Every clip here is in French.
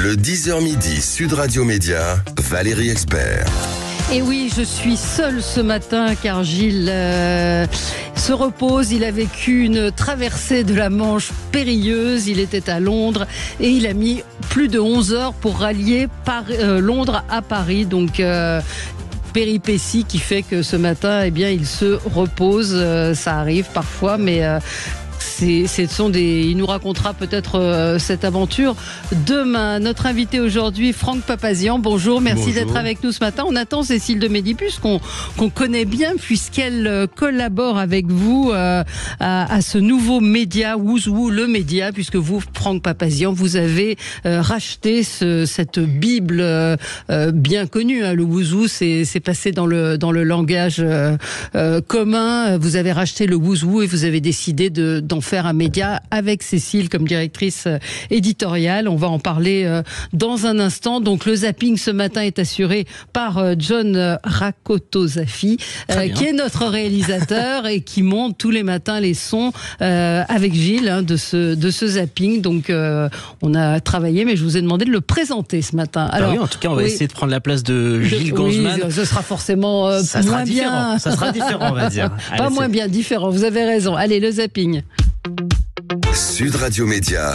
Le 10h midi, Sud Radio Média, Valérie Expert. Et oui, je suis seule ce matin car Gilles se repose. Il a vécu une traversée de la Manche périlleuse. Il était à Londres et il a mis plus de 11 heures pour rallier Londres à Paris. Donc péripétie qui fait que ce matin, eh bien, il se repose. Ça arrive parfois, mais il nous racontera peut-être cette aventure demain. Notre invité aujourd'hui, Franck Papazian. Bonjour, merci d'être avec nous ce matin. On attend Cécile de Médipus qu'on connaît bien puisqu'elle collabore avec vous à ce nouveau média, Wouzou, le média, puisque vous, Franck Papazian, vous avez racheté cette Bible bien connue. Hein, le Wouzou, c'est passé dans le langage commun. Vous avez racheté le Wouzou et vous avez décidé d'en faire un média avec Cécile comme directrice éditoriale. On va en parler dans un instant. Donc le zapping ce matin est assuré par John Rakotozafi, qui est notre réalisateur et qui monte tous les matins les sons avec Gilles de ce zapping. Donc on a travaillé, mais je vous ai demandé de le présenter ce matin. Alors, oui, en tout cas, on va essayer de prendre la place de Gilles Gonzman. Oui, ce sera forcément moins bien. Ça sera différent, on va dire. Pas moins bien, différent. Vous avez raison. Allez, le zapping. Sud Radio Média,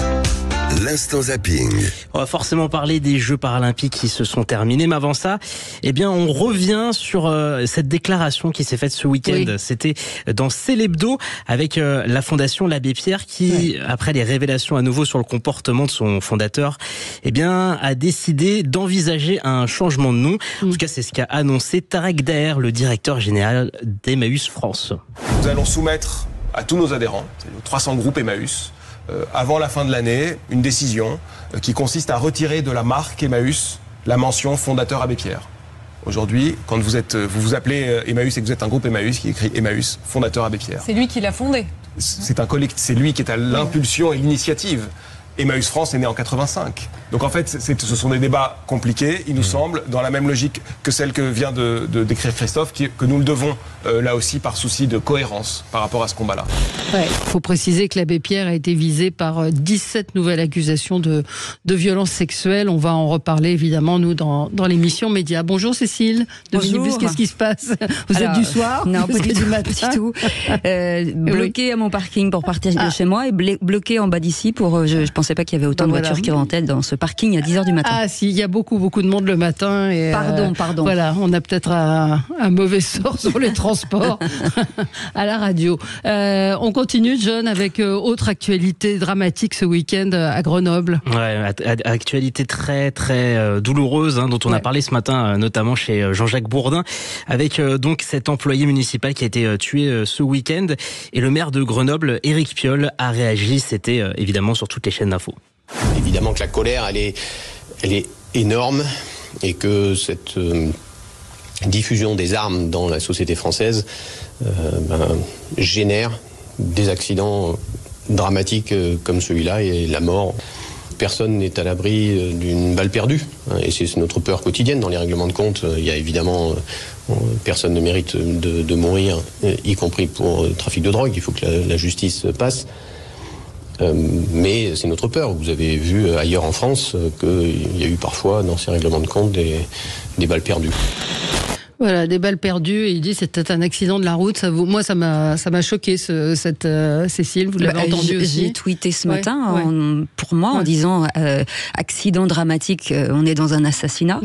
l'instant zapping. On va forcément parler des Jeux paralympiques qui se sont terminés, mais avant ça, eh bien, on revient sur cette déclaration qui s'est faite ce week-end. Oui. C'était dans Célébdo avec la Fondation l'Abbé Pierre qui, après les révélations à nouveau sur le comportement de son fondateur, eh bien, a décidé d'envisager un changement de nom. En tout cas, c'est ce qu'a annoncé Tarek Daher, le directeur général d'Emmaüs France. Nous allons soumettre à tous nos adhérents, aux 300 groupes Emmaüs, avant la fin de l'année, une décision qui consiste à retirer de la marque Emmaüs la mention fondateur Abbé Pierre. Aujourd'hui, quand vous vous appelez Emmaüs et que vous êtes un groupe Emmaüs qui écrit Emmaüs, fondateur Abbé Pierre. C'est lui qui l'a fondé. C'est lui qui est à l'impulsion et l'initiative. Emmaüs France est né en 85. Donc en fait, ce sont des débats compliqués, il nous semble, dans la même logique que celle que vient de décrire Christophe, que nous le devons là aussi par souci de cohérence par rapport à ce combat-là. Il faut préciser que l'abbé Pierre a été visé par 17 nouvelles accusations de violences sexuelles. On va en reparler évidemment, nous, dans l'émission Média. Bonjour Cécile de Médipus, qu'est-ce qui se passe? Vous êtes du soir? Non, pas du tout. Bloqué à mon parking pour partir de chez moi et bloqué en bas d'ici pour... Je pensais pas qu'il y avait autant de voitures qui rentraient dans ce parking à 10h du matin. Ah si, il y a beaucoup de monde le matin. Et, pardon. Voilà, on a peut-être un mauvais sort sur les transports à la radio. On continue, John, avec autre actualité dramatique ce week-end à Grenoble. Ouais, actualité très très douloureuse dont on a parlé ce matin, notamment chez Jean-Jacques Bourdin, avec donc cet employé municipal qui a été tué ce week-end. Et le maire de Grenoble, Éric Piolle, a réagi. C'était évidemment sur toutes les chaînes d'infos. Évidemment que la colère, elle est énorme et que cette diffusion des armes dans la société française génère des accidents dramatiques comme celui-là et la mort. Personne n'est à l'abri d'une balle perdue et c'est notre peur quotidienne. Dans les règlements de compte, il y a évidemment personne ne mérite de mourir, y compris pour trafic de drogue. Il faut que la justice passe. Mais c'est notre peur. Vous avez vu ailleurs en France qu'il y a eu parfois dans ces règlements de compte des balles perdues. Voilà, des balles perdues. Et il dit c'était un accident de la route. Moi, ça m'a choqué cette Cécile. Vous l'avez entendu aussi. J'ai tweeté ce matin pour moi en disant accident dramatique. On est dans un assassinat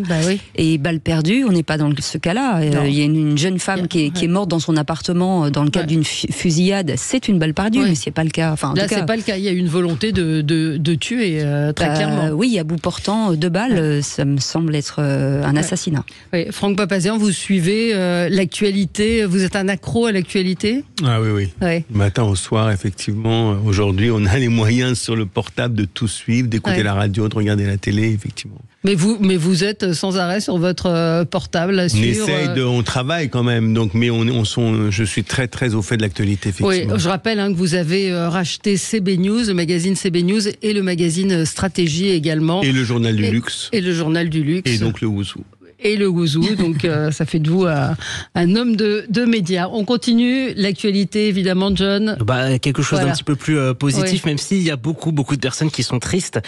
et balles perdues. On n'est pas dans ce cas-là. Il y a une jeune femme qui est morte dans son appartement dans le cadre d'une fusillade. C'est une balle perdue, mais c'est pas le cas. Enfin, là, c'est pas le cas. Il y a une volonté de tuer très clairement. Oui, à bout portant 2 balles, ça me semble être un assassinat. Oui. Franck Papazian, vous suivez l'actualité, vous êtes un accro à l'actualité? Ah oui. Matin au soir, effectivement. Aujourd'hui, on a les moyens sur le portable de tout suivre, d'écouter la radio, de regarder la télé, effectivement. Mais vous êtes sans arrêt sur votre portable à suivre. On travaille quand même, donc, mais je suis très très au fait de l'actualité, effectivement. Oui, je rappelle que vous avez racheté CB News, le magazine CB News et le magazine Stratégie également. Et le journal du luxe. Et le journal du luxe. Et donc le Wouzou. et le Gouzou. Donc ça fait de vous un homme de médias. On continue l'actualité, évidemment, John. Quelque chose d'un petit peu plus positif, même s'il y a beaucoup de personnes qui sont tristes.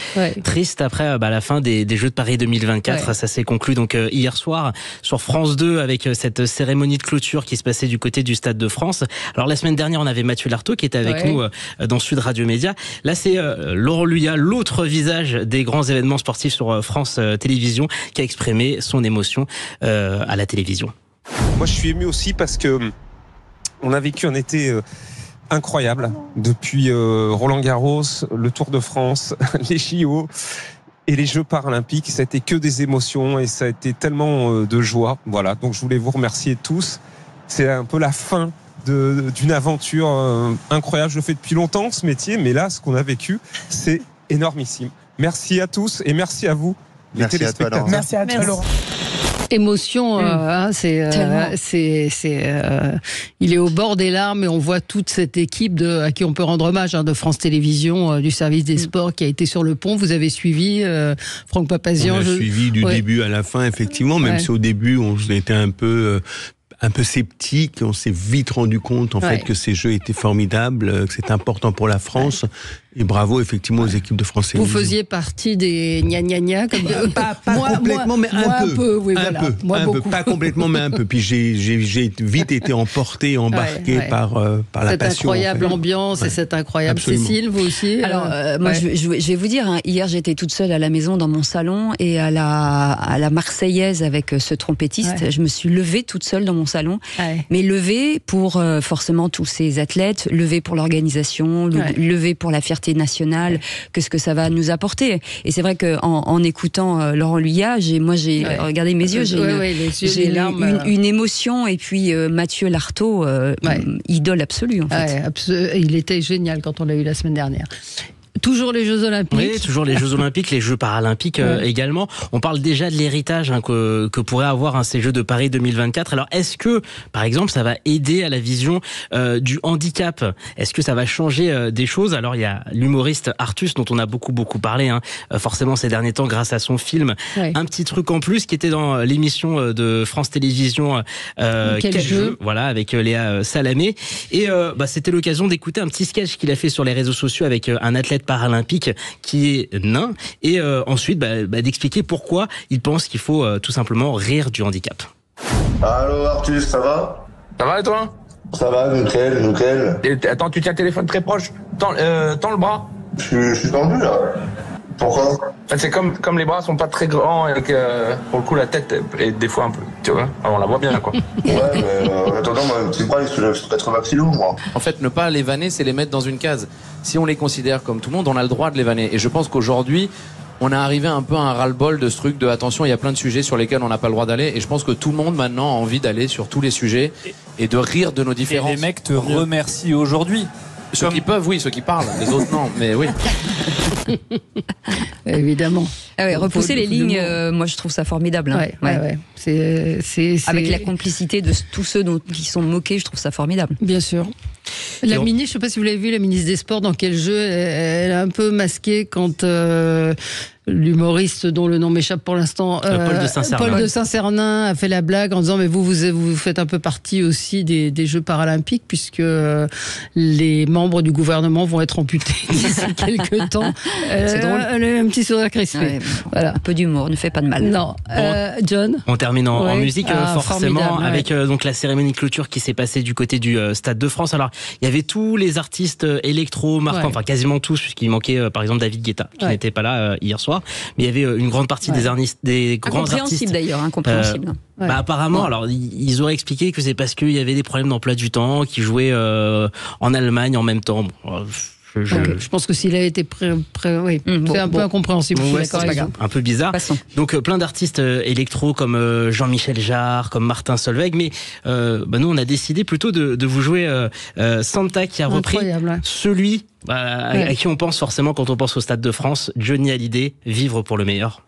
Tristes après la fin des Jeux de Paris 2024. Ça s'est conclu donc hier soir sur France 2 avec cette cérémonie de clôture qui se passait du côté du Stade de France. Alors la semaine dernière, on avait Mathieu Lartaud qui était avec nous dans Sud Radio Média. Là, c'est Laurent Luyat, l'autre visage des grands événements sportifs sur France Télévisions, qui a exprimé son émotion à la télévision. Moi, je suis ému aussi parce que on a vécu un été incroyable depuis Roland-Garros, le Tour de France, les JO et les Jeux paralympiques. Ça a été que des émotions et ça a été tellement de joie. Voilà, donc je voulais vous remercier tous. C'est un peu la fin d'une aventure incroyable. Je le fais depuis longtemps, ce métier, mais là, ce qu'on a vécu, c'est énormissime. Merci à tous et merci à vous, les téléspectateurs. Merci à toi, Laurent. Émotion, il est au bord des larmes et on voit toute cette équipe à qui on peut rendre hommage, de France Télévisions, du service des sports qui a été sur le pont. Vous avez suivi Franck Papazian. On a suivi du début à la fin, effectivement, même si au début on était un peu sceptique, on s'est vite rendu compte en fait que ces jeux étaient formidables, que c'est important pour la France. Et bravo effectivement aux équipes de France Télévisions. Vous faisiez partie des gna-gna-gna comme pas complètement, mais un peu. Un peu, pas complètement, mais un peu. Puis j'ai vite été embarqué par la passion. Cette incroyable ambiance et cette incroyable. Absolument. Cécile, vous aussi. Alors moi, je vais vous dire, hier j'étais toute seule à la maison dans mon salon et à la Marseillaise avec ce trompettiste. Je me suis levée toute seule dans mon salon, mais levée pour forcément tous ces athlètes, levée pour l'organisation, levée pour la fierté nationale, que ce que ça va nous apporter. Et c'est vrai que en écoutant Laurent Luyat, j'ai regardé mes yeux, j'ai une émotion. Et puis Mathieu Lartaud, idole absolue en fait. Il était génial quand on l'a eu la semaine dernière. Toujours les Jeux Olympiques. Oui, toujours les Jeux Olympiques, les Jeux Paralympiques également. On parle déjà de l'héritage que pourraient avoir ces Jeux de Paris 2024. Alors, est-ce que, par exemple, ça va aider à la vision du handicap ? Est-ce que ça va changer des choses ? Alors, il y a l'humoriste Artus, dont on a beaucoup parlé, forcément ces derniers temps, grâce à son film. Un petit truc en plus qui était dans l'émission de France Télévisions, Quel jeu ? Voilà, avec Léa Salamé. Et c'était l'occasion d'écouter un petit sketch qu'il a fait sur les réseaux sociaux avec un athlète paralympique qui est nain et ensuite d'expliquer pourquoi il pense qu'il faut tout simplement rire du handicap. Allô Artus, ça va ? Ça va et toi ? Ça va, nickel. Et, attends, tu tiens le téléphone très proche. Tends le bras. Je suis tendu là. Pourquoi ? En fait, c'est comme les bras sont pas très grands et que pour le coup la tête est des fois un peu, tu vois, alors on la voit bien quoi. Ouais, mais en attendant, moi, petit bras, il soulève 80 kilos, moi. En fait, ne pas les vanner, c'est les mettre dans une case. Si on les considère comme tout le monde, on a le droit de les vanner. Et je pense qu'aujourd'hui, on est arrivé un peu à un ras-le-bol de ce truc de attention, il y a plein de sujets sur lesquels on n'a pas le droit d'aller. Et je pense que tout le monde maintenant a envie d'aller sur tous les sujets et de rire de nos différences. Et les mecs te remercient aujourd'hui. Ceux qui peuvent, oui, ceux qui parlent, les autres non, mais oui. Évidemment. Repousser les lignes, moi je trouve ça formidable. C'est avec la complicité de tous ceux qui sont moqués, je trouve ça formidable. Bien sûr. La ministre, je ne sais pas si vous l'avez vu, la ministre des Sports, dans quel jeu elle a un peu masqué quand l'humoriste dont le nom m'échappe pour l'instant, Paul de Saint-Cernin a fait la blague en disant mais vous faites un peu partie aussi des Jeux Paralympiques puisque les membres du gouvernement vont être amputés d'ici quelques temps. C'est drôle. Un petit sourire crispé. Voilà. Un peu d'humour ne fait pas de mal. Non. John. On termine en musique forcément avec donc la cérémonie de clôture qui s'est passée du côté du Stade de France. Alors il y avait tous les artistes électro marquants, enfin quasiment tous, puisqu'il manquait par exemple David Guetta qui n'était pas là hier soir. Mais il y avait une grande partie des grands artistes. Incompréhensible d'ailleurs, incompréhensible. Apparemment, alors ils auraient expliqué que c'est parce qu'il y avait des problèmes d'emploi du temps, qu'ils jouaient en Allemagne en même temps. Je pense que s'il a été c'est un peu incompréhensible. Un peu bizarre. Passons. Donc plein d'artistes électro comme Jean-Michel Jarre, comme Martin Solveig, mais nous on a décidé plutôt de vous jouer Santa qui a repris celui à qui on pense forcément quand on pense au Stade de France, Johnny Hallyday, Vivre pour le meilleur.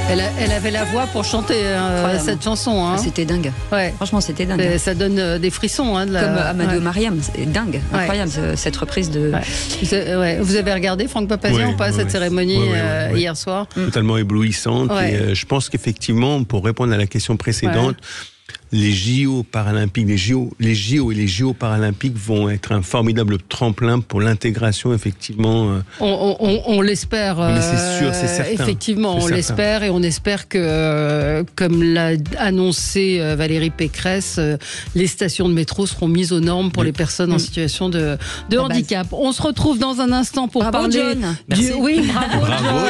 Elle avait la voix pour chanter cette chanson. Hein. C'était dingue. Ouais. Franchement, c'était dingue. Ça donne des frissons. Hein, comme Amadou Mariam, c'est dingue, incroyable cette reprise de. Vous avez regardé Franck Papazian ou pas cette cérémonie hier soir? Totalement éblouissante. Et, je pense qu'effectivement, pour répondre à la question précédente, les JO paralympiques, les JO et les JO paralympiques vont être un formidable tremplin pour l'intégration, effectivement. On l'espère. Mais c'est sûr, c'est certain. Effectivement, on l'espère, et on espère que, comme l'a annoncé Valérie Pécresse, les stations de métro seront mises aux normes pour les personnes en situation de handicap. On se retrouve dans un instant pour parler. John. Oui, bravo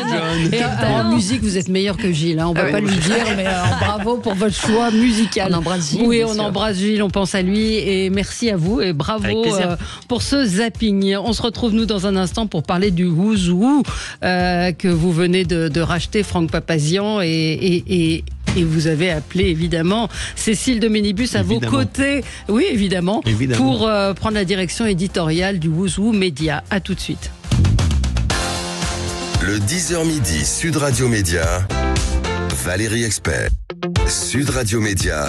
John. Et en musique, vous êtes meilleur que Gilles. Hein. On ne va pas lui dire, mais bravo pour votre choix musical. Gilles, on embrasse Gilles, on pense à lui, et merci à vous et bravo pour ce zapping. On se retrouve nous dans un instant pour parler du Who's Who que vous venez de racheter, Franck Papazian, et vous avez appelé évidemment Cécile de Ménibus à vos côtés, oui évidemment. Pour prendre la direction éditoriale du Who's Who Média. À tout de suite. Le 10h midi, Sud Radio Média, Valérie Expert. Sud Radio Média,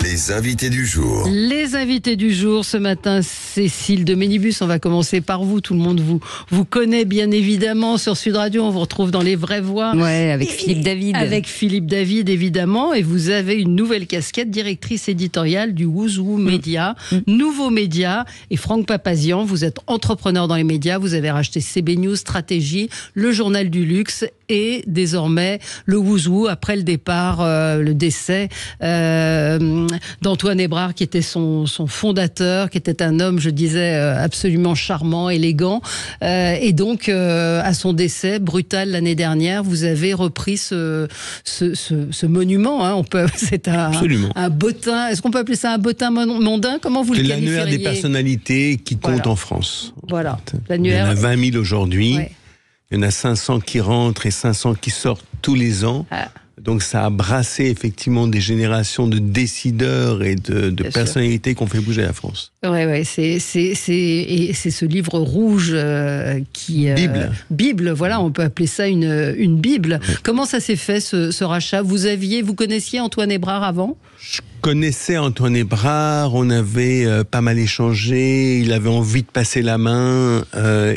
les invités du jour. Les invités du jour ce matin, Cécile de Ménibus. On va commencer par vous. Tout le monde vous connaît bien évidemment sur Sud Radio. On vous retrouve dans Les Vraies Voix. Ouais, avec Philippe David. Avec Philippe David évidemment. Et vous avez une nouvelle casquette, directrice éditoriale du Who's Who Média, nouveau média. Et Franck Papazian, vous êtes entrepreneur dans les médias. Vous avez racheté CB News, Stratégie, le Journal du Luxe et désormais le Who's Who après le départ, le décès d'Antoine Hébrard, qui était son fondateur, qui était un homme, je disais, absolument charmant, élégant. Et donc, à son décès brutal l'année dernière, vous avez repris ce monument. Hein, c'est un bottin. Est-ce qu'on peut appeler ça un bottin mondain? Comment vous le qualifieriez? C'est l'annuaire des personnalités qui comptent en France. Voilà. Il y en a 20 000 aujourd'hui. Ouais. Il y en a 500 qui rentrent et 500 qui sortent tous les ans. Donc ça a brassé effectivement des générations de décideurs et de personnalités qui ont fait bouger la France. Ouais, c'est ce livre rouge qui Bible, voilà, on peut appeler ça une Bible. Ouais. Comment ça s'est fait ce rachat? Vous connaissiez Antoine Hébrard avant? Je connaissais Antoine Hébrard, on avait pas mal échangé, il avait envie de passer la main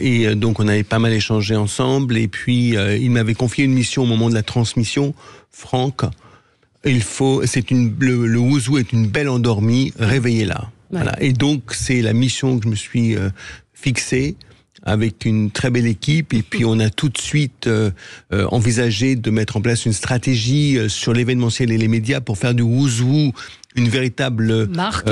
et donc on avait pas mal échangé ensemble, et puis il m'avait confié une mission au moment de la transmission. Franck, le Who's Who est une belle endormie, réveillez-la. Ouais. Voilà. Et donc c'est la mission que je me suis fixée avec une très belle équipe, et puis on a tout de suite envisagé de mettre en place une stratégie sur l'événementiel et les médias pour faire du Who's Who une véritable marque.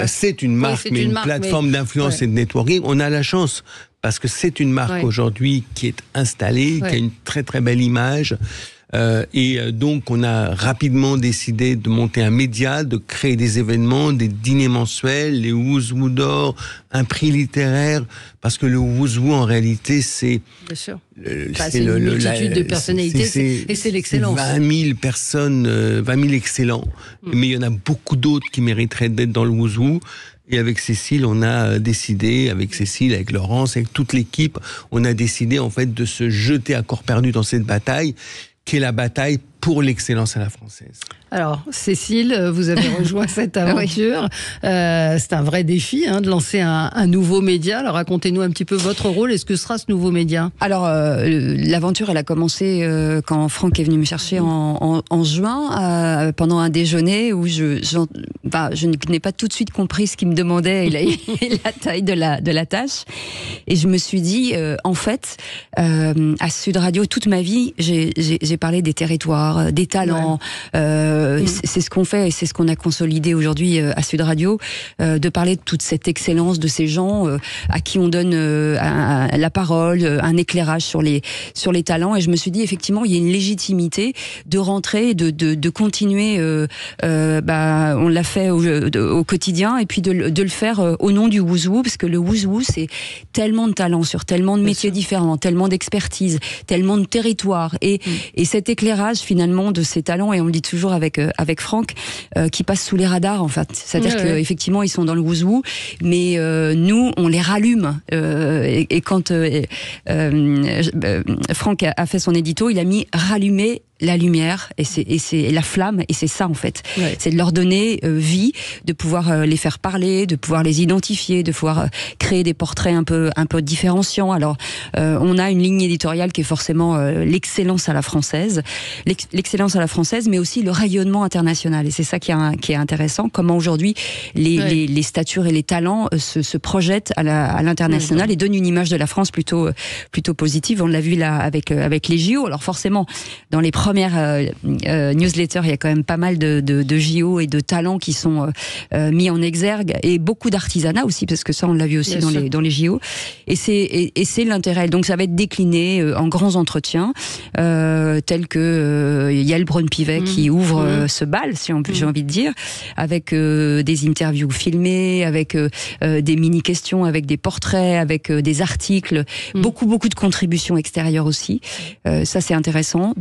C'est une marque, mais une plateforme d'influence et de networking. On a la chance parce que c'est une marque aujourd'hui qui est installée, qui a une très très belle image. Et donc on a rapidement décidé de monter un média, de créer des événements, des dîners mensuels, les Who's Who d'or, un prix littéraire, parce que le Who's Who en réalité c'est c'est une multitude de personnalités et c'est l'excellence. 20 000 personnes, 20 000 excellents, mais il y en a beaucoup d'autres qui mériteraient d'être dans le Who's Who. Et avec Cécile, on a décidé, avec Laurence, avec toute l'équipe, on a décidé en fait de se jeter à corps perdu dans cette bataille, qui est la bataille pour l'excellence à la française. Alors, Cécile, vous avez rejoint cette aventure. C'est un vrai défi de lancer un nouveau média. Alors, racontez-nous un petit peu votre rôle et ce que sera ce nouveau média. Alors, l'aventure, elle a commencé quand Franck est venu me chercher en juin, pendant un déjeuner où je n'ai pas tout de suite compris ce qu'il me demandait et la taille de la tâche. Et je me suis dit, en fait, à Sud Radio, toute ma vie, j'ai parlé des territoires, des talents. C'est ce qu'on fait et c'est ce qu'on a consolidé aujourd'hui à Sud Radio, de parler de toute cette excellence de ces gens à qui on donne la parole, un éclairage sur les talents. Et je me suis dit, effectivement, il y a une légitimité de rentrer, de continuer. On l'a fait au quotidien, et puis de le faire au nom du Who's Who, parce que le Who's Who, c'est tellement de talents sur tellement de métiers différents, tellement d'expertise, tellement de territoires, et cet éclairage finalement de ces talents, et on le dit toujours avec Franck, qui passent sous les radars en fait. C'est-à-dire qu'effectivement ils sont dans le Who's Who, mais nous on les rallume. Et quand Franck a fait son édito, il a mis rallumer la lumière et c'est la flamme, et c'est ça en fait. Ouais. C'est de leur donner vie, de pouvoir les faire parler, de pouvoir les identifier, de pouvoir créer des portraits un peu différenciants. Alors on a une ligne éditoriale qui est forcément l'excellence à la française, mais aussi le rayonnement international, et c'est ça qui est intéressant. Comment aujourd'hui les statures et les talents se projettent à l'international et donnent une image de la France plutôt positive. On l'a vu là avec les JO. Alors forcément, dans les premières newsletters, il y a quand même pas mal de JO et de talents qui sont mis en exergue, et beaucoup d'artisanat aussi, parce que ça on l'a vu aussi dans les JO, et c'est l'intérêt. Donc ça va être décliné en grands entretiens tels que Yael Braun-Pivet qui ouvre ce bal, si j'ai envie de dire, avec des interviews filmées, avec des mini-questions, avec des portraits, avec des articles, beaucoup de contributions extérieures aussi. Ça c'est intéressant,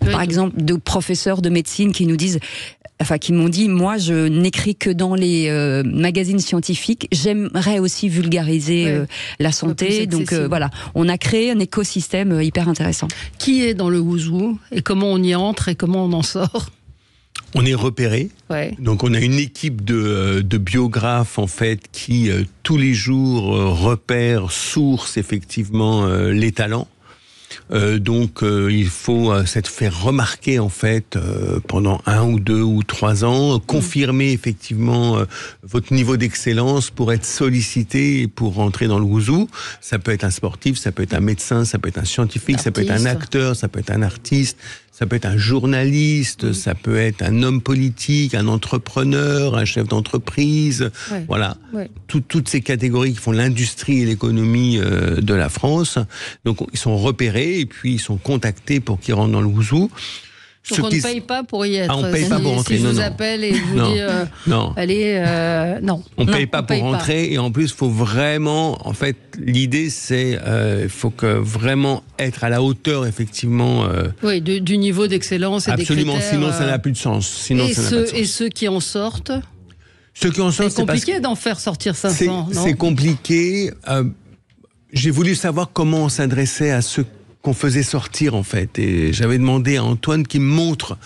par exemple, de professeurs de médecine qui m'ont dit, moi je n'écris que dans les magazines scientifiques, j'aimerais aussi vulgariser la santé, donc voilà, on a créé un écosystème hyper intéressant. Qui est dans le Wouzou et comment on y entre et comment on en sort? On est repéré, donc on a une équipe de biographes en fait qui tous les jours repèrent, sourcent effectivement les talents. Donc il faut s'être fait remarquer en fait pendant 1 ou 2 ou 3 ans, confirmer effectivement votre niveau d'excellence pour être sollicité et pour rentrer dans le Wouzou. Ça peut être un sportif, ça peut être un médecin, ça peut être un scientifique, ça peut être un acteur, ça peut être un artiste, ça peut être un journaliste, ça peut être un homme politique, un entrepreneur, un chef d'entreprise. Voilà, toutes ces catégories qui font l'industrie et l'économie de la France. Donc ils sont repérés et puis ils sont contactés pour qu'ils rentrent dans le Wouzou. Donc on ne paye pas pour y être. On ne paye pas pour rentrer. Si je vous appelle et je vous dis, allez, non. On ne paye pas pour rentrer, et en plus, il faut vraiment, en fait, l'idée c'est, il faut vraiment être à la hauteur, effectivement. Oui, du niveau d'excellence et absolument, des critères. Sinon ça n'a plus de sens. Et ceux qui en sortent. Ceux qui en sortent, c'est compliqué d'en faire sortir 500. C'est compliqué. J'ai voulu savoir comment on s'adressait à ceux qu'on faisait sortir en fait, et j'avais demandé à Antoine qu'il me montre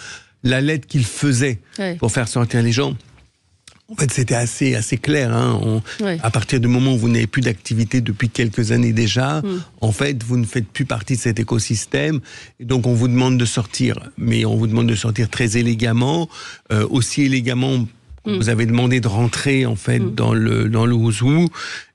la lettre qu'il faisait pour faire sortir les gens. En fait, c'était assez clair. À partir du moment où vous n'avez plus d'activité depuis quelques années déjà, en fait, vous ne faites plus partie de cet écosystème. Et donc, on vous demande de sortir. Mais on vous demande de sortir très élégamment, aussi élégamment. Vous avez demandé de rentrer en fait dans le Wouzou,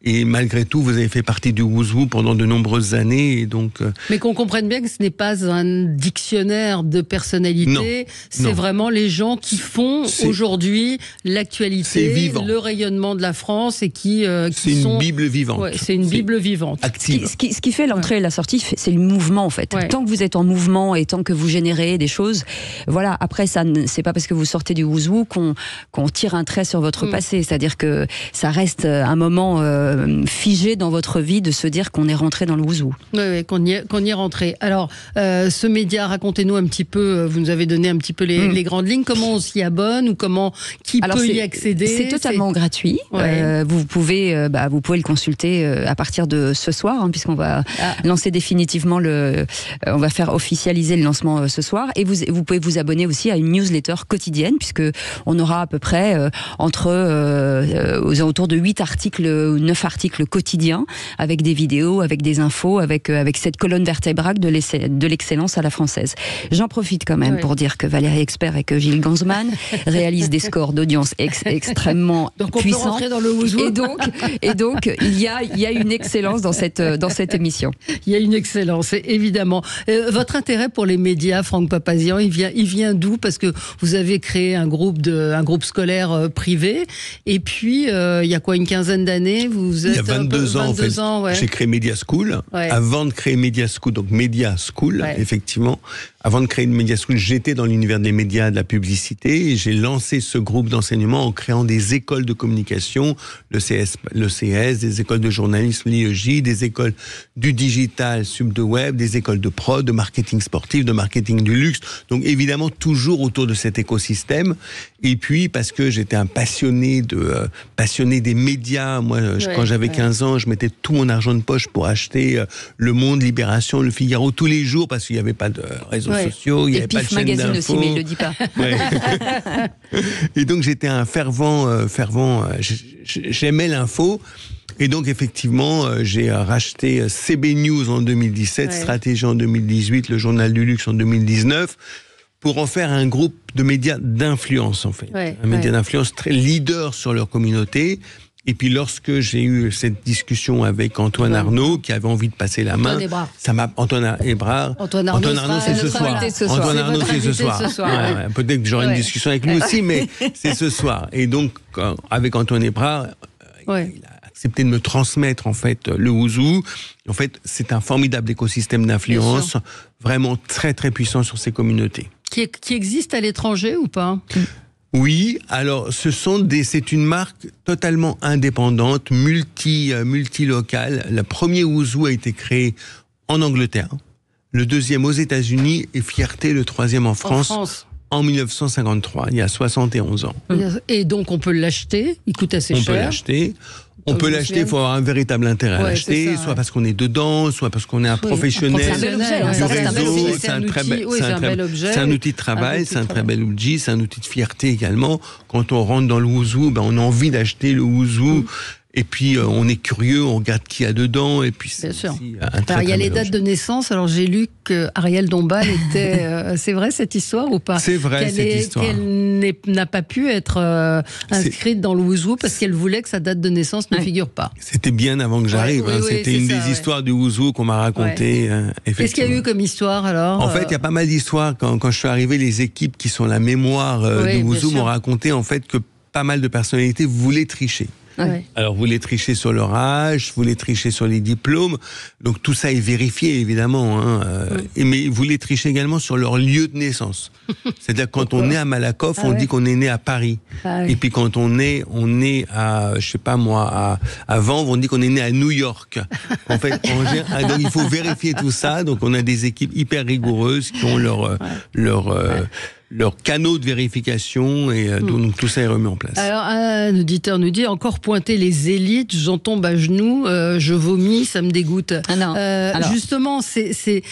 et malgré tout vous avez fait partie du Wouzou pendant de nombreuses années, et donc. Mais qu'on comprenne bien que ce n'est pas un dictionnaire de personnalité, c'est vraiment les gens qui font aujourd'hui l'actualité, le rayonnement de la France, et qui c'est une Bible vivante. C'est une Bible vivante. Active. Ce qui fait l'entrée et la sortie, c'est le mouvement en fait. Tant que vous êtes en mouvement et tant que vous générez des choses, voilà. Après ça, c'est pas parce que vous sortez du Wouzou qu'on tire un trait sur votre passé, c'est-à-dire que ça reste un moment figé dans votre vie de se dire qu'on est rentré dans le Wouzou. Oui, qu'on y est rentré. Alors, ce média, racontez-nous un petit peu, vous nous avez donné un petit peu les grandes lignes, comment on s'y abonne, ou qui peut y accéder? C'est totalement gratuit. Vous pouvez le consulter à partir de ce soir, puisqu'on va lancer définitivement on va faire officialiser le lancement ce soir, et vous pouvez vous abonner aussi à une newsletter quotidienne, puisque on aura à peu près aux alentours de 8 articles ou 9 articles quotidiens, avec des vidéos, avec des infos, avec cette colonne vertébrale de l'excellence à la française. J'en profite quand même pour dire que Valérie Expert et que Gilles Ganzmann réalisent des scores d'audience extrêmement puissants. On peut rentrer dans le Wouzou. Et donc il y a une excellence dans cette émission. Il y a une excellence, évidemment. Votre intérêt pour les médias, Franck Papazian, il vient d'où? Parce que vous avez créé un groupe scolaire privé, et puis il y a une quinzaine d'années, il y a 22 ans, en fait, j'ai créé Media School. Avant de créer Media School, donc Media School, effectivement, avant de créer une Media School, j'étais dans l'univers des médias, de la publicité, et j'ai lancé ce groupe d'enseignement en créant des écoles de communication, le CS, des écoles de journalisme, l'IEJ, des écoles du digital, sub de web, des écoles de prod, de marketing sportif, de marketing du luxe. Donc évidemment, toujours autour de cet écosystème. Et puis, parce que j'étais un passionné des médias, moi, quand j'avais 15 ans, je mettais tout mon argent de poche pour acheter Le Monde, Libération, Le Figaro tous les jours, parce qu'il n'y avait pas de réseaux sociaux, il n'y avait pas de chaîne Magazine d'infos. aussi, mais il ne le dit pas. Ouais. Et donc j'étais un fervent, j'aimais l'info. Et donc effectivement, j'ai racheté CB News en 2017, Stratégie en 2018, le Journal du Luxe en 2019, pour en faire un groupe de médias d'influence en fait. Un média d'influence très leader sur leur communauté. Et puis lorsque j'ai eu cette discussion avec Antoine Arnaud, qui avait envie de passer la main, ça m'a Antoine Arnaud, c'est ce soir. Antoine Arnaud, c'est ce soir. Ouais, peut-être que j'aurai une discussion avec lui aussi, mais c'est ce soir. Et donc avec Antoine Hébrard, il a accepté de me transmettre en fait le Ouzou. En fait, c'est un formidable écosystème d'influence, vraiment très très puissant sur ces communautés. Qui existe à l'étranger ou pas ? Oui, alors c'est une marque totalement indépendante, multilocale. Le premier Ouzou a été créé en Angleterre, le deuxième aux États-Unis et Fierté, le troisième en France. En 1953, il y a 71 ans. Et donc on peut l'acheter, il coûte assez cher. On peut l'acheter. On peut l'acheter, il faut avoir un véritable intérêt à l'acheter, soit parce qu'on est dedans, soit parce qu'on est un professionnel du réseau. C'est un bel objet. C'est un outil de travail, c'est un très bel objet, c'est un outil de fierté également. Quand on rentre dans le Ouzou, on a envie d'acheter le Ouzou. Et puis on est curieux, on regarde qui y a dedans, et puis c'est sûr. Alors il y a les dates de naissance. Alors j'ai lu que Ariel Dombal était. C'est vrai cette histoire ou pas ? C'est vrai cette histoire. Qu'elle n'a pas pu être inscrite dans le Ouzou parce qu'elle voulait que sa date de naissance ne figure pas. C'était bien avant que j'arrive. C'était une des histoires du Ouzou qu'on m'a racontée. Qu'est-ce qu'il y a eu comme histoire alors ? En fait, il y a pas mal d'histoires. Quand je suis arrivé, les équipes qui sont la mémoire du Ouzou m'ont raconté en fait que pas mal de personnalités voulaient tricher. Alors, vous voulez tricher sur leur âge, vous voulez tricher sur les diplômes, donc tout ça est vérifié évidemment. Mais vous voulez tricher également sur leur lieu de naissance. C'est-à-dire quand on est à Malakoff, on dit qu'on est né à Paris. Et puis quand on est à, je sais pas moi, à Vanves, on dit qu'on est né à New York. En fait, donc il faut vérifier tout ça. Donc on a des équipes hyper rigoureuses qui ont leur canaux de vérification et donc tout ça est remis en place. Alors un auditeur nous dit encore pointer les élites, j'en tombe à genoux, je vomis, ça me dégoûte. Justement, c'est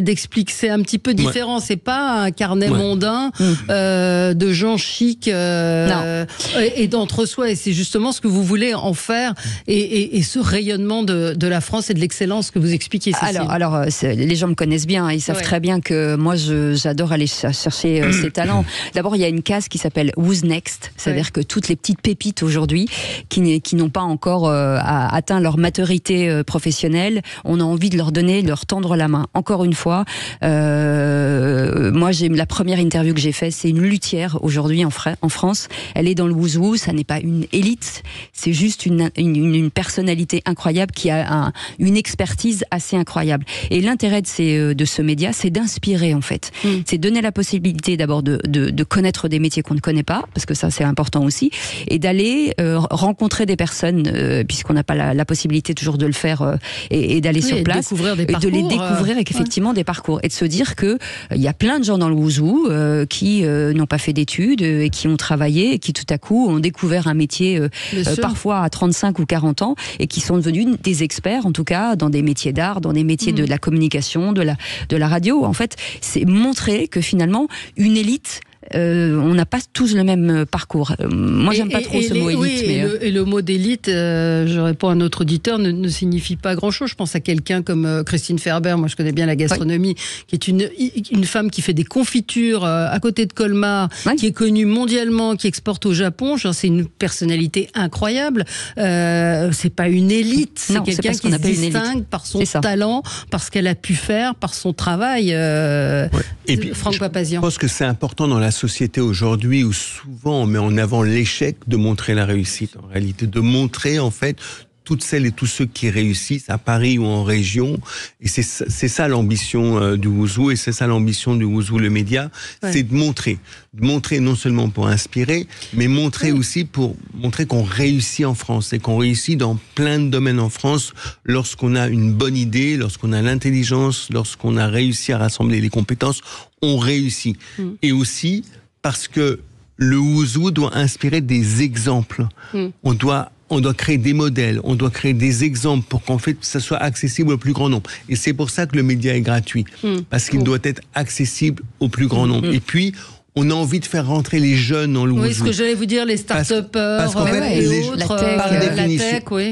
d'expliquer, c'est un petit peu différent. C'est pas un carnet mondain de gens chics et d'entre-soi. Et c'est justement ce que vous voulez en faire et ce rayonnement de la France et de l'excellence que vous expliquez, Cécile. Alors les gens me connaissent bien, ils savent très bien que moi j'adore aller chercher ces talents. D'abord, il y a une case qui s'appelle Who's Next, c'est-à-dire que toutes les petites pépites aujourd'hui qui n'ont pas encore atteint leur maturité professionnelle, on a envie de leur tendre la main. Encore une fois, moi, la première interview que j'ai faite, c'est une luthière aujourd'hui en France. Elle est dans le Ouzou, ça n'est pas une élite, c'est juste une personnalité incroyable qui a une expertise assez incroyable. Et l'intérêt de ce média, c'est d'inspirer en fait. C'est donner la possibilité d'abord de connaître des métiers qu'on ne connaît pas, parce que ça c'est important aussi, et d'aller rencontrer des personnes, puisqu'on n'a pas la possibilité toujours de le faire, et d'aller sur place, et de les découvrir effectivement des parcours, et de se dire que il y a plein de gens dans le Ouzou qui n'ont pas fait d'études et qui ont travaillé et qui tout à coup ont découvert un métier parfois à 35 ou 40 ans et qui sont devenus des experts en tout cas dans des métiers d'art, dans des métiers de la communication, de la radio. En fait, c'est montrer que finalement une élite, on n'a pas tous le même parcours. Moi, j'aime pas trop ce mot élite. Et le mot d'élite, je réponds à notre auditeur, ne signifie pas grand-chose. Je pense à quelqu'un comme Christine Ferber, moi je connais bien la gastronomie, qui est une femme qui fait des confitures à côté de Colmar, qui est connue mondialement, qui exporte au Japon. Genre, c'est une personnalité incroyable. C'est pas une élite, c'est quelqu'un qui se distingue par son talent, par ce qu'elle a pu faire, par son travail. Et puis, Franck Papazian. Je pense que c'est important dans la société aujourd'hui où souvent on met en avant l'échec de montrer la réussite, en réalité, de montrer en fait toutes celles et tous ceux qui réussissent à Paris ou en région. Et c'est ça l'ambition du Ouzou, et c'est ça l'ambition du Ouzou le média, c'est de montrer non seulement pour inspirer, mais montrer aussi pour montrer qu'on réussit en France, et qu'on réussit dans plein de domaines en France lorsqu'on a une bonne idée, lorsqu'on a l'intelligence, lorsqu'on a réussi à rassembler les compétences, on réussit. Et aussi parce que le Ouzou doit inspirer des exemples. On doit on doit créer des modèles, on doit créer des exemples pour qu'en fait ça soit accessible au plus grand nombre. Et c'est pour ça que le média est gratuit, parce qu'il doit être accessible au plus grand nombre. Et puis, on a envie de faire rentrer les jeunes dans le Wouzou. Oui, ce que j'allais vous dire, les start-upers, parce qu'en fait,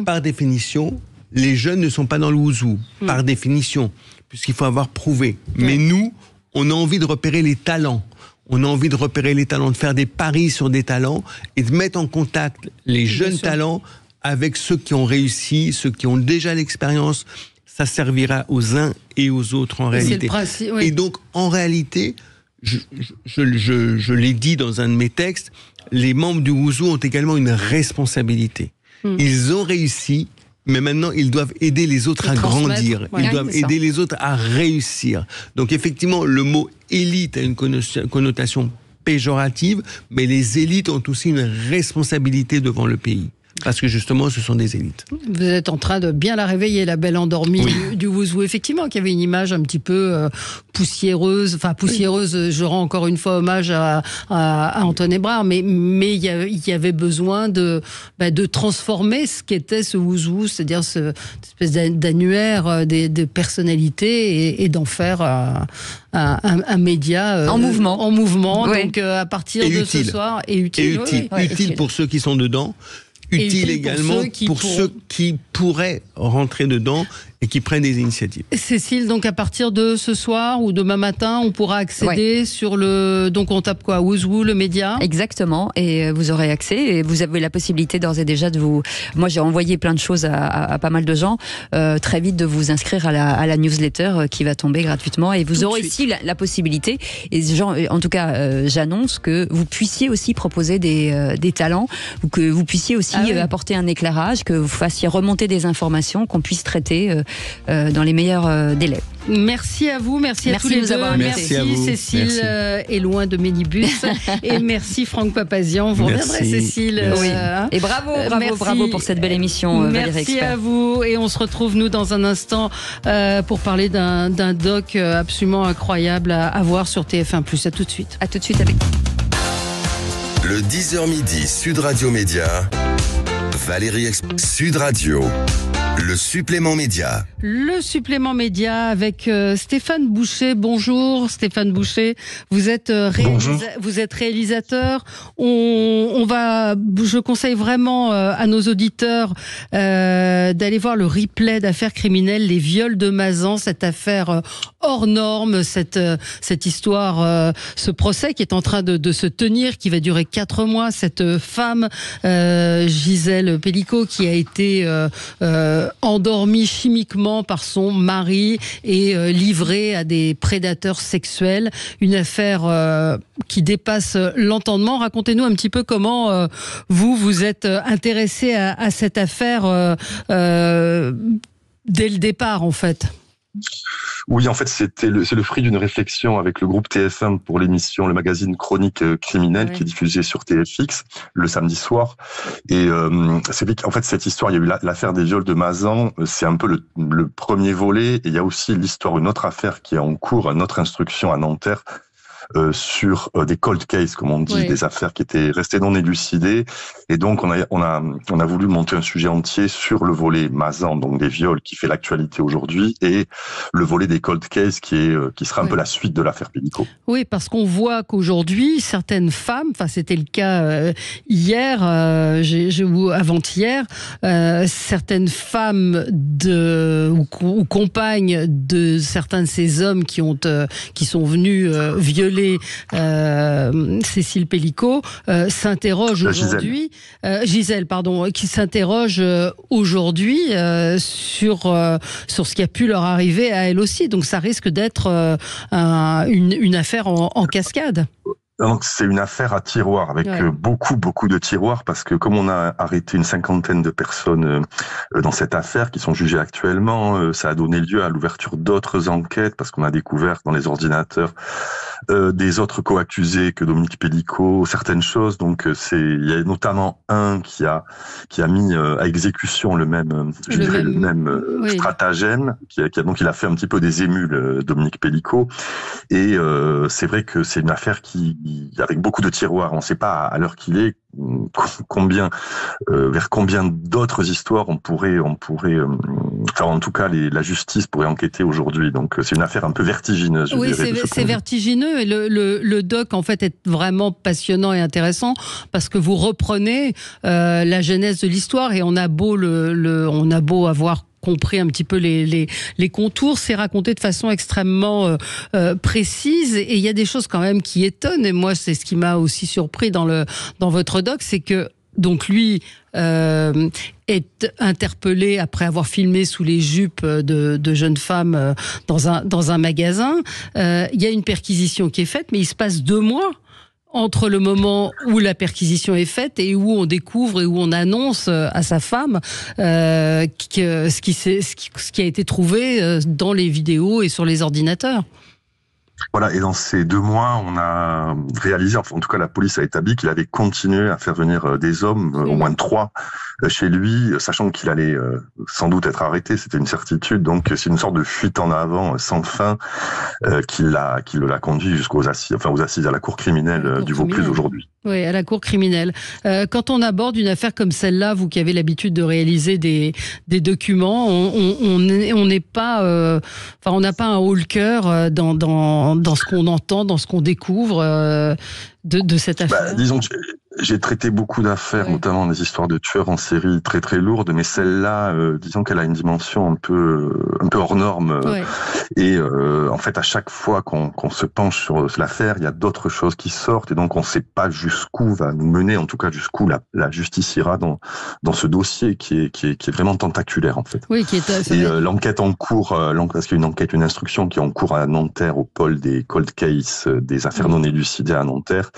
par définition, les jeunes ne sont pas dans le Wouzou, par définition, puisqu'il faut avoir prouvé. Mais nous, on a envie de repérer les talents. On a envie de repérer les talents, de faire des paris sur des talents et de mettre en contact les jeunes talents avec ceux qui ont réussi, ceux qui ont déjà l'expérience. Ça servira aux uns et aux autres en réalité. Et donc, en réalité, je l'ai dit dans un de mes textes, les membres du Wouzou ont également une responsabilité. Ils ont réussi, mais maintenant, ils doivent aider les autres à grandir. Ils doivent aider les autres à réussir. Donc, effectivement, le mot élite a une connotation péjorative, mais les élites ont aussi une responsabilité devant le pays. Parce que justement, ce sont des élites. Vous êtes en train de bien la réveiller, la belle endormie du Wouzou. Effectivement, qui avait une image un petit peu poussiéreuse. Enfin, poussiéreuse, je rends encore une fois hommage à Antoine Hébrard. Mais il y avait besoin de transformer ce qu'était ce Wouzou, c'est-à-dire cette espèce d'annuaire de personnalités et d'en faire un média en mouvement. Donc, à partir de ce soir, utile pour ceux qui sont dedans. Utile également pour ceux qui pourraient rentrer dedans et qui prennent des initiatives. Cécile, donc à partir de ce soir ou demain matin, on pourra accéder sur le... Donc on tape quoi ? Wouzou, le média ? Exactement, et vous aurez accès, et vous avez la possibilité d'ores et déjà de vous... Moi j'ai envoyé plein de choses à pas mal de gens, très vite de vous inscrire à la newsletter qui va tomber gratuitement, et vous aurez aussi la possibilité, et en tout cas j'annonce que vous puissiez aussi proposer des talents, ou que vous puissiez aussi apporter un éclairage, que vous fassiez remonter des informations, qu'on puisse traiter dans les meilleurs délais. Merci à vous, merci à tous les deux. Merci Cécile est loin de Ménibus et merci Franck Papazian. Vous reviendrez Cécile. Et bravo pour cette belle émission. Valérie Merci Expert. à vous, et on se retrouve nous dans un instant pour parler d'un doc absolument incroyable à voir sur TF1+. À tout de suite. À tout de suite avec le 10h midi Sud Radio Média. Valérie Expert. Sud Radio. Le supplément média. Le supplément média avec Stéphane Boucher. Bonjour Stéphane Boucher. Vous êtes réalisateur. Je conseille vraiment à nos auditeurs d'aller voir le replay d'affaires criminelles, les viols de Mazan, cette affaire hors norme, cette histoire, ce procès qui est en train de se tenir, qui va durer 4 mois. Cette femme, Gisèle Pelicot, qui a été endormie chimiquement par son mari et livrée à des prédateurs sexuels. Une affaire qui dépasse l'entendement. Racontez-nous un petit peu comment vous êtes intéressé à cette affaire dès le départ, en fait. Oui, en fait, c'est le fruit d'une réflexion avec le groupe TF1 pour l'émission, le magazine Chronique criminelle, qui est diffusé sur TFX le samedi soir. Et c'est vrai qu'en fait, cette histoire, il y a eu l'affaire des viols de Mazan, c'est un peu le premier volet. Et il y a aussi l'histoire, une autre affaire qui est en cours, une autre instruction à Nanterre, sur des cold cases, comme on dit, des affaires qui étaient restées non élucidées. Et donc, on a voulu monter un sujet entier sur le volet Mazan, donc des viols, qui fait l'actualité aujourd'hui, et le volet des cold cases qui sera un peu la suite de l'affaire Pelicot. Oui, parce qu'on voit qu'aujourd'hui, certaines femmes, enfin c'était le cas hier, avant-hier, certaines femmes ou compagnes de certains de ces hommes qui sont venus violer Cécile Pelicot s'interroge aujourd'hui, Gisèle, pardon, qui s'interroge aujourd'hui sur ce qui a pu leur arriver à elle aussi. Donc ça risque d'être une affaire en cascade. Donc c'est une affaire à tiroir avec beaucoup de tiroirs, parce que comme on a arrêté une 50aine de personnes dans cette affaire qui sont jugées actuellement, ça a donné lieu à l'ouverture d'autres enquêtes, parce qu'on a découvert dans les ordinateurs des autres co-accusés que Dominique Pelicot, certaines choses. Donc il y a notamment un qui a mis à exécution le même stratagème, donc il a fait un petit peu des émules, Dominique Pelicot. Et c'est vrai que c'est une affaire qui avec beaucoup de tiroirs. On ne sait pas à l'heure qu'il est vers combien d'autres histoires on pourrait, enfin en tout cas la justice pourrait enquêter aujourd'hui. Donc c'est une affaire un peu vertigineuse. Oui, c'est vertigineux et le doc en fait est vraiment passionnant et intéressant parce que vous reprenez la genèse de l'histoire et on a beau avoir compris un petit peu les contours, c'est raconté de façon extrêmement précise et il y a des choses quand même qui étonnent et moi c'est ce qui m'a aussi surpris dans votre doc, c'est que donc lui est interpellé après avoir filmé sous les jupes de jeunes femmes dans un magasin. Il y a une perquisition qui est faite, mais il se passe 2 mois entre le moment où la perquisition est faite et où on découvre et où on annonce à sa femme ce qui a été trouvé dans les vidéos et sur les ordinateurs. Voilà, et dans ces 2 mois, on a réalisé, enfin, en tout cas la police a établi qu'il avait continué à faire venir des hommes, au moins 3, chez lui, sachant qu'il allait sans doute être arrêté, c'était une certitude. Donc c'est une sorte de fuite en avant sans fin qui l'a conduit jusqu'aux assises, aux assises à la cour criminelle du Vaucluse aujourd'hui. Oui, à la cour criminelle. Quand on aborde une affaire comme celle-là, vous qui avez l'habitude de réaliser des documents, on n'est pas, on n'a pas un haut-le-cœur dans ce qu'on entend, dans ce qu'on découvre de cette affaire. Disons que j'ai traité beaucoup d'affaires, notamment des histoires de tueurs en série très très lourdes, mais celle-là, disons qu'elle a une dimension un peu hors norme. Et en fait, à chaque fois qu'on se penche sur l'affaire, il y a d'autres choses qui sortent, et donc on ne sait pas jusqu'où va nous mener, en tout cas jusqu'où la justice ira dans ce dossier qui est vraiment tentaculaire en fait. Oui, l'enquête en cours, parce qu'il y a une instruction qui est en cours à Nanterre au pôle des cold cases, des affaires non élucidées à Nanterre,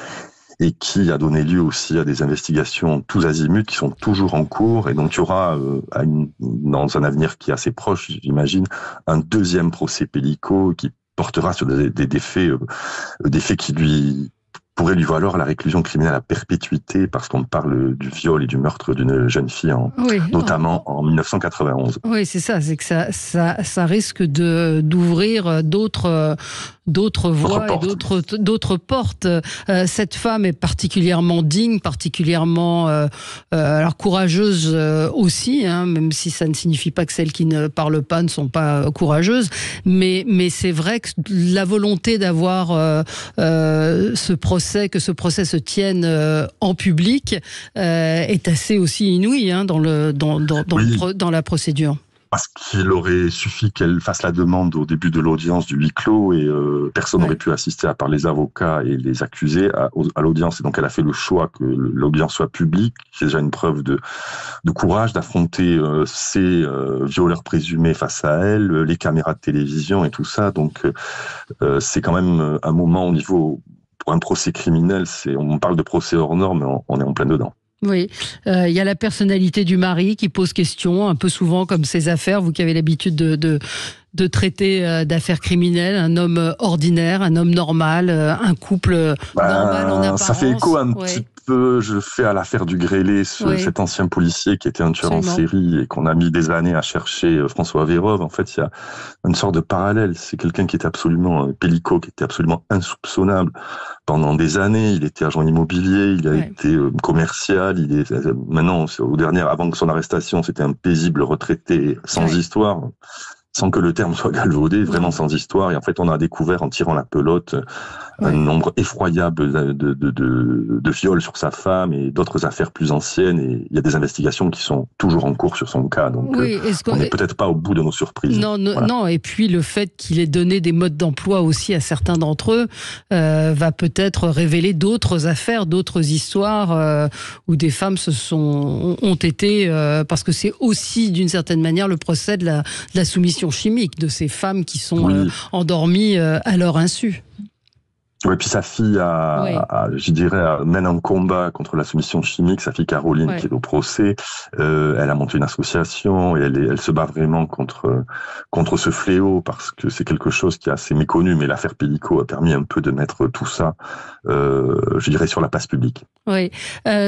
et qui a donné lieu aussi à des investigations tous azimuts qui sont toujours en cours. Et donc il y aura, dans un avenir qui est assez proche, j'imagine, un 2e procès Pellico qui portera sur des faits qui pourraient lui valoir la réclusion criminelle à perpétuité parce qu'on parle du viol et du meurtre d'une jeune fille, notamment en 1991. Oui, c'est ça, c'est que ça risque d'ouvrir d'autres voies et d'autres portes. Cette femme est particulièrement digne, particulièrement alors courageuse aussi, même si ça ne signifie pas que celles qui ne parlent pas ne sont pas courageuses, mais c'est vrai que la volonté d'avoir que ce procès se tienne en public est assez aussi inouïe dans la procédure. Parce qu'il aurait suffi qu'elle fasse la demande au début de l'audience du huis clos et personne n'aurait pu assister à part les avocats et les accusés à l'audience. Et donc elle a fait le choix que l'audience soit publique. C'est déjà une preuve de courage d'affronter ces violeurs présumés face à elle, les caméras de télévision et tout ça. Donc c'est quand même un moment au niveau... Pour un procès criminel, on parle de procès hors norme, mais on est en plein dedans. Oui, il y a la personnalité du mari qui pose question, un peu souvent comme ces affaires, vous qui avez l'habitude de traiter d'affaires criminelles, un homme ordinaire, un homme normal, un couple normal en apparence. Ça fait écho un petit peu, je fais à l'affaire du Grélé, cet ancien policier qui était un tueur en série et qu'on a mis des années à chercher, François Vérove. En fait, il y a une sorte de parallèle. C'est quelqu'un qui était absolument, Pellico, qui était absolument insoupçonnable pendant des années. Il était agent immobilier, il a été commercial, maintenant, avant que son arrestation, c'était un paisible retraité sans histoire. Sans que le terme soit galvaudé, vraiment sans histoire. Et en fait, on a découvert en tirant la pelote un nombre effroyable de viols sur sa femme et d'autres affaires plus anciennes. Et il y a des investigations qui sont toujours en cours sur son cas. Donc, on n'est peut-être pas au bout de nos surprises. Non. Et puis, le fait qu'il ait donné des modes d'emploi aussi à certains d'entre eux va peut-être révéler d'autres affaires, d'autres histoires où des femmes ont été... parce que c'est aussi, d'une certaine manière, le procès de la soumission chimique de ces femmes qui sont endormies à leur insu. Oui, puis sa fille mène un combat contre la soumission chimique. Sa fille Caroline, qui est au procès, elle a monté une association et elle se bat vraiment contre ce fléau parce que c'est quelque chose qui est assez méconnu. Mais l'affaire Pellico a permis un peu de mettre tout ça, sur la place publique. Oui,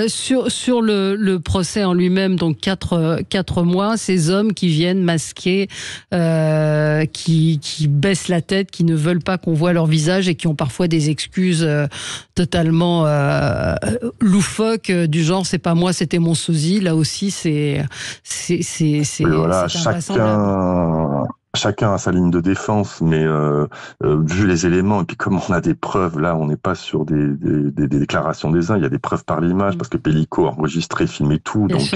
sur le procès en lui-même, donc 4 mois, ces hommes qui viennent masqués, qui baissent la tête, qui ne veulent pas qu'on voit leur visage et qui ont parfois des des excuses totalement loufoques du genre c'est pas moi, c'était mon sosie. Là aussi, c'est voilà, chacun a sa ligne de défense, mais vu les éléments et puis comme on a des preuves, là, on n'est pas sur des déclarations des uns. Il y a des preuves par l'image parce que Pellico a enregistré, filmé tout. Bien donc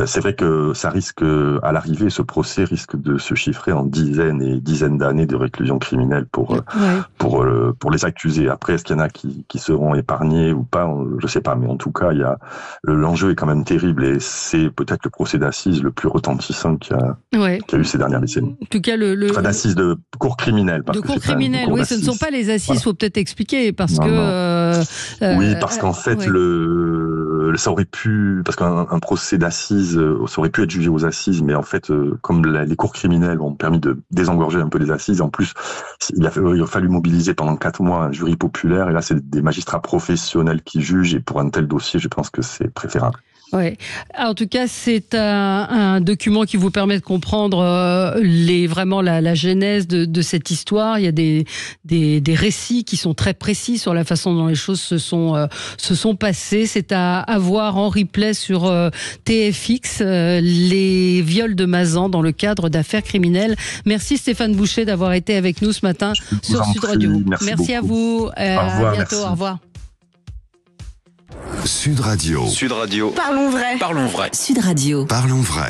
c'est vrai que ça risque à l'arrivée, ce procès risque de se chiffrer en dizaines et dizaines d'années de réclusion criminelle pour les accusés. Après, est-ce qu'il y en a qui seront épargnés ou pas? Je sais pas, mais en tout cas, l'enjeu est quand même terrible et c'est peut-être le procès d'assises le plus retentissant qu'il y a eu ces dernières décennies. En tout cas, d'assises de cour criminelle. De cour criminelle, oui, ce ne sont pas les assises, faut peut-être expliquer, parce que... oui, parce qu'en fait, ça aurait pu, parce qu'un procès d'assises, ça aurait pu être jugé aux assises, mais en fait, comme les cours criminelles ont permis de désengorger un peu les assises, en plus, il a fallu mobiliser pendant 4 mois un jury populaire, et là, c'est des magistrats professionnels qui jugent, et pour un tel dossier, je pense que c'est préférable. Ouais. En tout cas, c'est un document qui vous permet de comprendre vraiment la genèse de cette histoire. Il y a des récits qui sont très précis sur la façon dont les choses se sont passées. C'est à voir en replay sur TFX, les viols de Mazan dans le cadre d'affaires criminelles. Merci Stéphane Boucher d'avoir été avec nous ce matin sur Sud Radio. Merci à vous. À bientôt. Au revoir. Sud Radio. Sud Radio. Parlons vrai. Parlons vrai. Sud Radio. Parlons vrai.